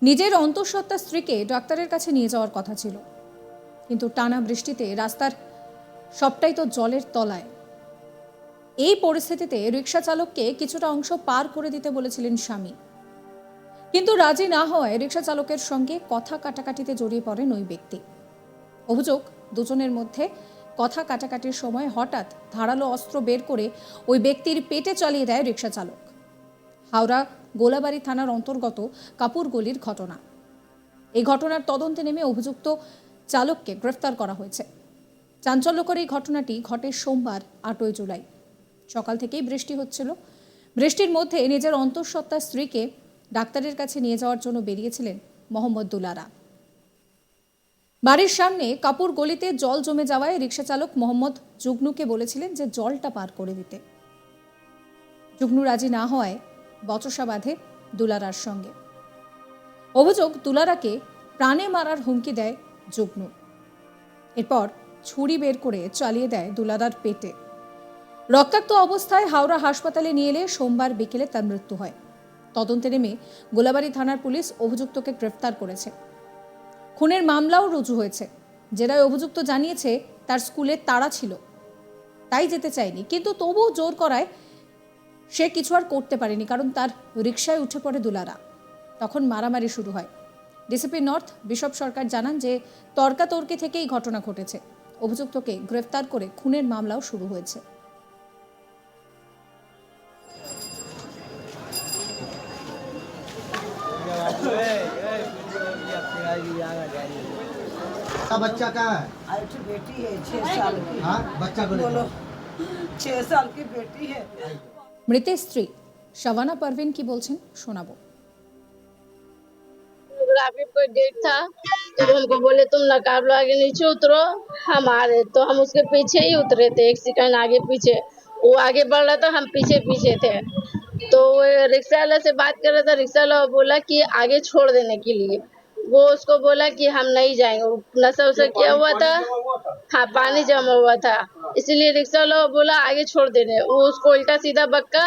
নিজের অন্তঃসত্ত্বা স্ত্রীকে ডাক্তারের কাছে নিয়ে যাওয়ার কথা ছিল, কিন্তু টানা বৃষ্টিতে রাস্তার সবটাই তো জলের তলায়। এই পরিস্থিতিতে রিকশা চালককে কিছুটা অংশ পার করে দিতে বলেছিলেন স্বামী, কিন্তু রাজি না হওয়ায় রিকশা চালকের সঙ্গে কথা কাটাকাটিতে জড়িয়ে পড়েন ওই ব্যক্তি। অভিযোগ, দুজনের মধ্যে কথা কাটাকাটির সময় হঠাৎ ধারালো অস্ত্র বের করে ওই ব্যক্তির পেটে চালিয়ে দেয় রিকশা চালক। হাওড়া গোলাবাড়ি থানার অন্তর্গত কাপুরগলির ঘটনা। এই ঘটনার তদন্তে নেমে অভিযুক্ত চালককে গ্রেফতার করা হয়েছে। চাঞ্চল্যকর এই ঘটনাটি ঘটে সোমবার 8 জুলাই। সকাল থেকেই বৃষ্টি হচ্ছিল। বৃষ্টির মধ্যে নিজের অন্তঃসত্ত্বা স্ত্রীকে ডাক্তারের কাছে নিয়ে যাওয়ার জন্য বেরিয়েছিলেন মোহাম্মদ দুলারা। বাড়ির সামনে কাপুর গলিতে জল জমে যাওয়ায় রিকশা চালক মোহাম্মদ জুগনুকে বলেছিলেন যে জলটা পার করে দিতে। জুগনু রাজি না হওয়ায় বচসা বাঁধে দুলারার সঙ্গে। অভিযোগ, দুলারাকে প্রাণে মারার হুমকি দেয় জুগনু। এরপর ছুরি বের করে চালিয়ে দেয় দুলারার পেটে। রক্তাক্ত অবস্থায় হাওড়া হাসপাতালে নিয়ে এলে সোমবার বিকেলে তার মৃত্যু হয়। তদন্তে নেমে গোলাবাড়ি থানার পুলিশ অভিযুক্তকে গ্রেফতার করেছে। খুনের মামলাও রুজু হয়েছে। জেরায় অভিযুক্ত জানিয়েছে তার স্কুলে তাড়া ছিল, তাই যেতে চায়নি, কিন্তু তবুও জোর করায় সে কিছু আর করতে পারেনি, কারণ তার রিকশায় উঠে পড়ে দুলারা। তখন মারামারি শুরু হয়। ডিসিপি নর্থ বিশপ সরকার জানান যে তর্কাতর্কি থেকেই ঘটনা ঘটেছে। অভিযুক্তকে গ্রেফতার করে খুনের মামলাও শুরু হয়েছে। बच्चा कहाँ है? एक बेटी है 6 साल की। हाँ, बच्चा को बोलो, 6 साल की बेटी है। মৃতের স্ত্রী শাবানা পারভিন কি বলছেন শোনাবো। फोटोग्राफी कोई डेट था तो हमको बोले तुम नकाब लो आगे नीचे उतरो, हम आ रहे तो हम उसके पीछे ही उतरे थे, 1 सेकंड आगे पीछे। वो आगे बढ़ रहा था, हम पीछे पीछे थे। तो वो रिक्शा वाला से बात कर रहा था, रिक्शा वाला बोला कि आगे छोड़ देने के लिए। वो उसको बोला कि हम नहीं जाएंगे, वो नशा वशा किया हुआ था। हाँ, पानी जमा हुआ था, इसीलिए रिक्शा वाला बोला आगे छोड़ देने। वो उसको उल्टा सीधा बक्का,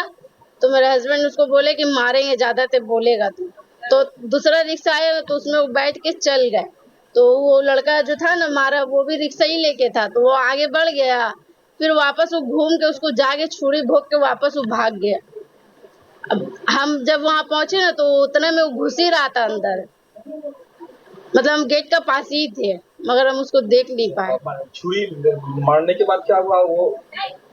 तो मेरे हस्बैंड उसको बोले कि मारेंगे ज्यादा ते बोलेगा तो दूसरा रिक्शा आया तो उसमें वो बैठ के चल गए। तो वो लड़का जो था ना मारा, वो भी रिक्शा ही लेके था, तो वो आगे बढ़ गया। फिर वापस वो घूम के उसको जाके छुरी भोग के वापस वो भाग गया। अब हम जब वहां पहुंचे ना तो उतने में वो घुस ही रहा था अंदर, मतलब हम गेट का पास ही थे, मगर हम उसको देख नहीं पाए। छुरी मारने के बाद क्या हुआ? वो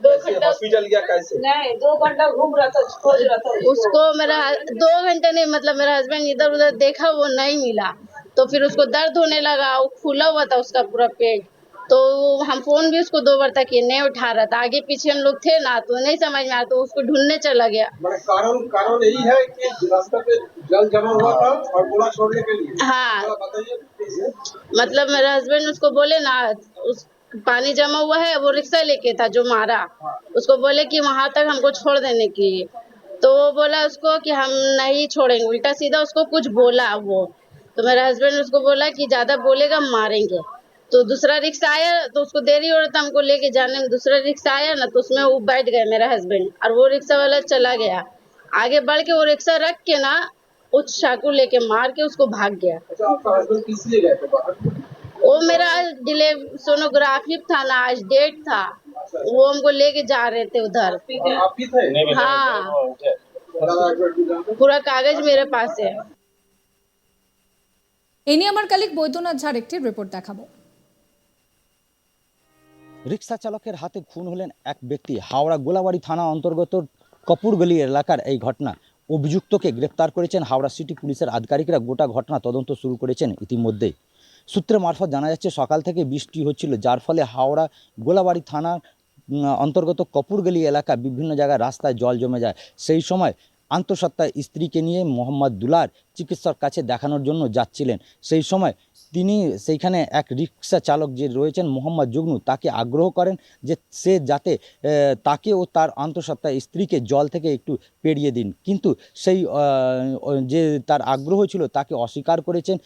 हॉस्पिटल गया कैसे? नहीं, 2 घंटा घूम रहा था, खोज रहा था उसको मेरा 2 घंटे नहीं, मतलब मेरा हस्बैंड इधर उधर देखा, वो नहीं मिला। तो फिर उसको दर्द होने लगा, वो फूला हुआ था उसका पूरा पेट। तो हम फोन भी उसको 2 बार तक नहीं उठा रहा था, आगे पीछे हम लोग थे ना, तो नहीं समझ में आया, तो उसको ढूंढने चला गया। कारण यही है कि रास्ते पे जल जमा हुआ था और गोला छोड़ने के लिए। हाँ, बताइए प्लीज। मतलब मेरे हस्बैंड उसको बोले ना, उस पानी जमा हुआ है, वो रिक्शा लेके था जो मारा, उसको बोले कि वहां तक हमको छोड़ देने के लिए। तो वो बोला उसको कि हम नहीं छोड़ेंगे, उल्टा सीधा उसको कुछ बोला वो। तो मेरा हस्बैंड उसको बोला कि ज्यादा बोलेगा मारेंगे। तो दूसरा रिक्शा आया तो उसको देरी हो रहा था हमको लेके जाने में, दूसरा रिक्शा आया ना तो उसमें वो बैठ गए मेरा हस्बैंड, और वो रिक्शा वाला चला गया। आगे बढ़ के वो रिक्शा रख के ना उस चाकू लेके मार के उसको भाग गया। अच्छा, आपका हस्बैंड किस लिए गए थे बाहर? वो मेरा सोनोग्राफी था ना, आज डेट था, वो हमको लेके जा रहे थे उधर। आप ही थे? हाँ, पूरा कागज मेरे पास है। এই নিয়ে আমার কালিক বৈদ্যনাথ ঝাড় একটি রিপোর্ট দেখাবো। রিক্সা চালকের হাতে খুন হলেন এক ব্যক্তি। হাওড়া গোলাবাড়ি থানা অন্তর্গত কপুরগলি এলাকার এই ঘটনা। অভিযুক্তকে গ্রেপ্তার করেছেন হাওড়া সিটি পুলিশের আধিকারিকরা। গোটা ঘটনা তদন্ত শুরু করেছেন ইতিমধ্যেই। সূত্রে মারফত জানা যাচ্ছে সকাল থেকে বৃষ্টি হচ্ছিল, যার ফলে হাওড়া গোলাবাড়ি থানার অন্তর্গত কপুরগলি এলাকা বিভিন্ন জায়গায় রাস্তায় জল জমে যায়। সেই সময় অন্তঃসত্ত্বা স্ত্রীকে নিয়ে মোহাম্মদ দুলার চিকিৎসক কাছে দেখানোর জন্য যাচ্ছিলেন। সেই সময় তিনি সেইখানে এক রিক্সা চালক যে রয়েছেন মোহাম্মদ জুগনু তাকে আগ্রহ করেন যে সে যাতে তাকে ও তার অন্তঃসত্ত্বা স্ত্রীকে জল থেকে একটু পেরিয়ে দিন, কিন্তু সেই যে তার আগ্রহ ছিল তাকে অস্বীকার করেছেন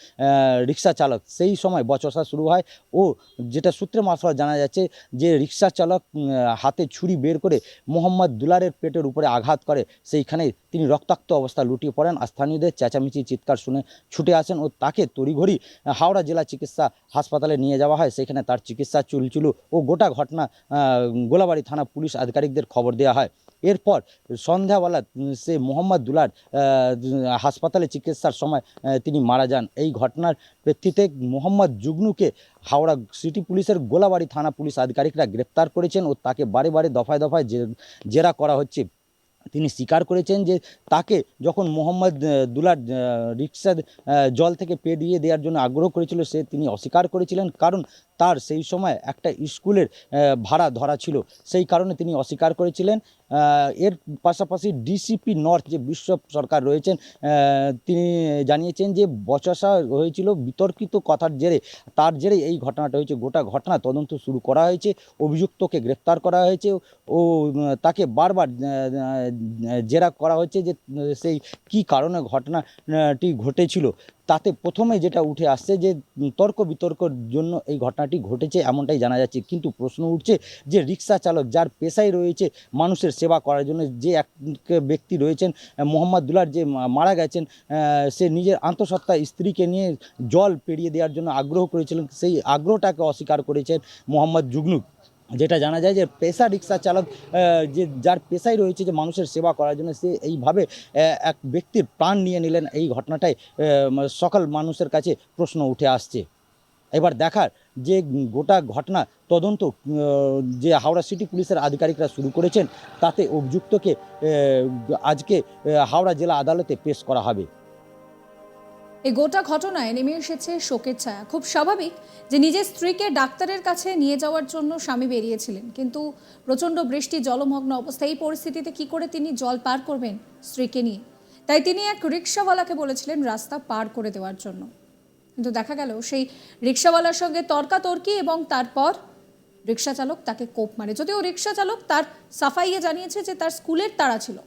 রিক্সা চালক। সেই সময় বচসা শুরু হয় ও যেটা সূত্রে মারফত জানা যাচ্ছে যে রিক্সা চালক হাতে ছুরি বের করে মোহাম্মদ দুলারের পেটের উপরে আঘাত করে, সেইখানে তিনি রক্তাক্ত অবস্থা লুটিয়ে পড়েন। আর স্থানীয়দের চেঁচামেচি চিৎকার শুনে ছুটে আসেন ও তাকে তড়িঘড়ি হাওড়া জেলা চিকিৎসা হাসপাতালে নিয়ে যাওয়া হয়। সেখানে তার চিকিৎসা চলছিল ও গোটা ঘটনা গোলাবাড়ি থানা পুলিশ আধিকারিকদের খবর দেওয়া হয়। এরপর সন্ধ্যাবেলা সে মোহাম্মদ দুলার হাসপাতালে চিকিৎসার সময় তিনি মারা যান। এই ঘটনার প্রেক্ষিতে মোহাম্মদ জুগনুকে হাওড়া সিটি পুলিশের গোলাবাড়ি থানা পুলিশ আধিকারিকরা গ্রেপ্তার করেছেন ও তাকে বারে বারে দফায় দফায় জেরা করা হচ্ছে। তিনি স্বীকার করেছেন যে তাকে যখন মোহাম্মদ দুলার রিক্সা জল থেকে পেরিয়ে দেওয়ার জন্য আগ্রহ করেছিল তিনি অস্বীকার করেছিলেন, কারণ তার সেই সময় একটা স্কুলের ভাড়া ধরা ছিল, সেই কারণে তিনি অস্বীকার করেছিলেন। এর পাশাপাশি ডিসিপি নর্থ যে বিশ্ব সরকার রয়েছেন তিনি জানিয়েছেন যে বচসা হয়েছিল বিতর্কিত কথার জেরে, তার জেরে এই ঘটনাটা হয়েছে। গোটা ঘটনা তদন্ত শুরু করা হয়েছে, অভিযুক্তকে গ্রেপ্তার করা হয়েছে ও তাকে বারবার জেরা করা হচ্ছে যে সেই কী কারণে ঘটনাটি ঘটেছিল। তাতে প্রথমে যেটা উঠে আসছে যে তর্ক বিতর্কর জন্য এই ঘটনাটি ঘটেছে এমনটাই জানা যাচ্ছে, কিন্তু প্রশ্ন উঠছে যে রিক্সা চালক যার পেশায় রয়েছে মানুষের সেবা করার জন্য, যে এক ব্যক্তি রয়েছেন মোহাম্মদ দুলার যে মারা গেছেন, সে নিজের আন্তঃসত্ত্বা স্ত্রীকে নিয়ে জল পেরিয়ে দেওয়ার জন্য আগ্রহ করেছিলেন, সেই আগ্রহটাকে অস্বীকার করেছেন মোহাম্মদ জুগনু। যেটা জানা যায় যে পেশা রিক্সা চালক যে যার পেশায় রয়েছে যে মানুষের সেবা করার জন্য, সে এইভাবে এক ব্যক্তির প্রাণ নিয়ে নিলেন। এই ঘটনাটাই সকল মানুষের কাছে প্রশ্ন উঠে আসছে। এবার দেখার যে গোটা ঘটনা তদন্ত যে হাওড়া সিটি পুলিশের আধিকারিকরা শুরু করেছেন, তাতে অভিযুক্তকে আজকে হাওড়া জেলা আদালতে পেশ করা হবে। এই গোটা ঘটনায় নেমে এসেছে শোকের ছায়া। খুব স্বাভাবিক যে নিজের স্ত্রীকে ডাক্তারের কাছে নিয়ে যাওয়ার জন্য স্বামী বেরিয়েছিলেন, কিন্তু প্রচণ্ড বৃষ্টি, জলমগ্ন অবস্থা, এই পরিস্থিতিতে কি করে তিনি জল পার করবেন স্ত্রীকে নিয়ে? তাই তিনি এক রিক্সাওয়ালাকে বলেছিলেন রাস্তা পার করে দেওয়ার জন্য, কিন্তু দেখা গেল সেই রিক্সাওয়ালার সঙ্গে তর্কাতর্কি এবং তারপর রিক্সা চালক তাকে কোপ মারে। যদিও রিক্সা চালক তার সাফাইয়ে জানিয়েছে যে তার স্কুলের তাড়া ছিল,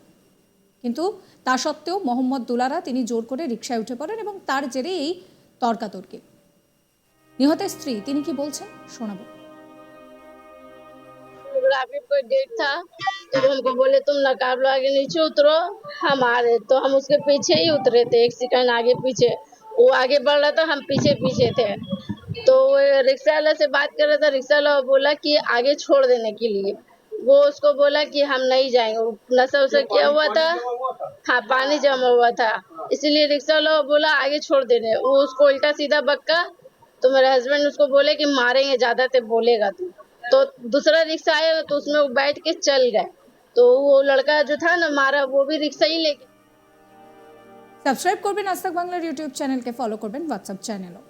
কিন্তু তা সত্ত্বেও মোহাম্মদ দুলারা তিনি জোর করে রিকশায় উঠে পড়েন এবং তার জেরে এই তর্কাতর্কি। নিহতের স্ত্রী তিনি কি বলছেন শোনাবো। फोटोग्राफी कोई डेट था तो हमको बोले तुम नकाब लो आगे नीचे उतरो, हम आ रहे तो हम उसके पीछे ही उतरे थे, एक सेकंड आगे पीछे। वो आगे बढ़ रहा था, हम पीछे पीछे थे। तो वो रिक्शा वाला से बात कर रहा था, रिक्शा वाला बोला कि आगे छोड़ देने के लिए। वो उसको बोला कि हम नहीं जाएंगे, वो नशा वशा किया हुआ था। हाँ, पानी जमा हुआ था, इसीलिए रिक्शा वाला बोला आगे छोड़ देने। वो उसको उल्टा सीधा बक्का, तो मेरे हस्बैंड उसको बोले कि मारेंगे ज्यादा ते बोलेगा तो दूसरा रिक्शा आया तो उसमें वो बैठ के चल गए। तो वो लड़का जो था ना मारा, वो भी रिक्शा ही लेके। সাবস্ক্রাইব করবেন আজ তাক বাংলার ইউটিউব চ্যানেলকে, ফলো করবেন হোয়াটসঅ্যাপ চ্যানেলও।